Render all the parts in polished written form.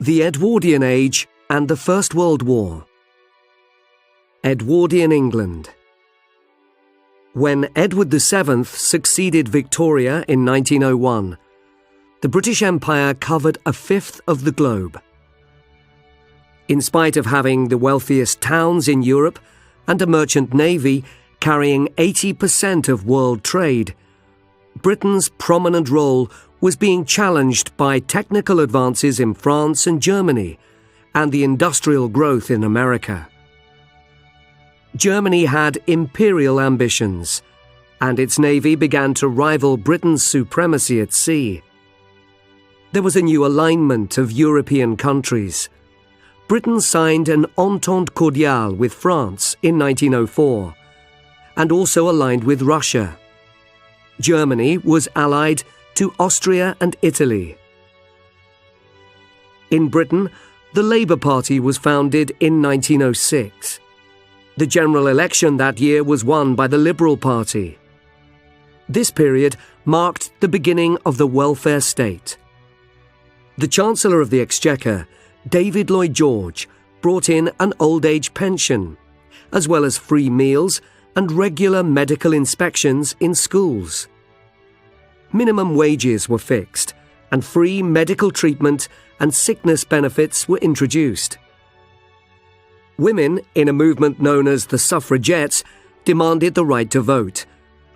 The Edwardian Age and the First World War. Edwardian England. When Edward VII succeeded Victoria in 1901, the British Empire covered a fifth of the globe. In spite of having the wealthiest towns in Europe and a merchant navy carrying 80% of world trade, Britain's prominent role was being challenged by technical advances in France and Germany and the industrial growth in America. Germany had imperial ambitions, and its navy began to rival Britain's supremacy at sea. There was a new alignment of European countries. Britain signed an Entente Cordiale with France in 1904, and also aligned with Russia. Germany was allied to Austria and Italy. In Britain, the Labour Party was founded in 1906. The general election that year was won by the Liberal Party. This period marked the beginning of the welfare state. The Chancellor of the Exchequer, David Lloyd George, brought in an old age pension, as well as free meals and regular medical inspections in schools. Minimum wages were fixed, and free medical treatment and sickness benefits were introduced. Women, in a movement known as the suffragettes, demanded the right to vote,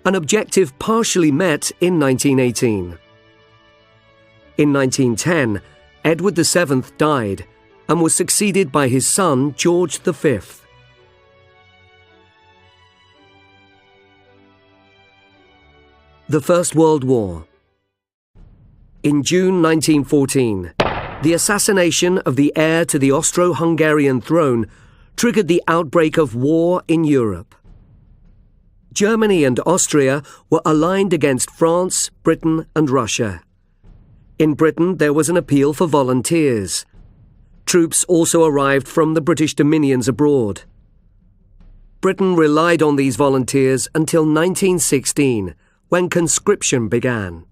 an objective partially met in 1918. In 1910, Edward VII died and was succeeded by his son George V. The First World War. In June 1914, the assassination of the heir to the Austro-Hungarian throne triggered the outbreak of war in Europe. Germany and Austria were aligned against France, Britain, and Russia. In Britain, there was an appeal for volunteers. Troops also arrived from the British dominions abroad. Britain relied on these volunteers until 1916, when conscription began.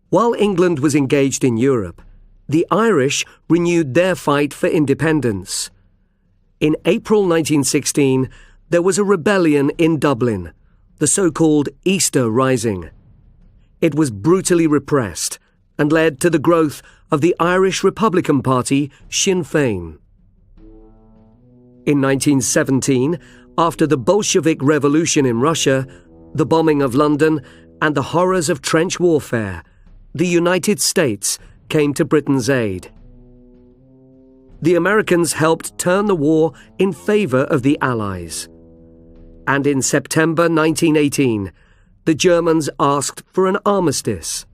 While England was engaged in Europe, the Irish renewed their fight for independence. In April 1916, there was a rebellion in Dublin, the so-called Easter Rising. It was brutally repressed and led to the growth of the Irish Republican Party, Sinn Féin. In 1917, after the Bolshevik Revolution in Russia, the bombing of London, and the horrors of trench warfare, the United States came to Britain's aid. The Americans helped turn the war in favor of the Allies. And in September 1918, the Germans asked for an armistice.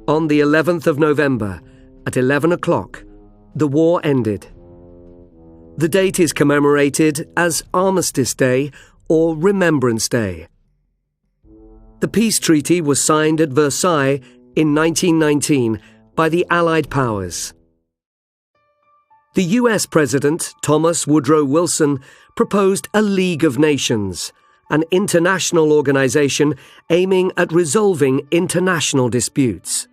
On the 11th of November, at 11 o'clock, the war ended. The date is commemorated as Armistice Day or Remembrance Day. The peace treaty was signed at Versailles in 1919 by the Allied powers. The US President, Thomas Woodrow Wilson, proposed a League of Nations, an international organization aiming at resolving international disputes.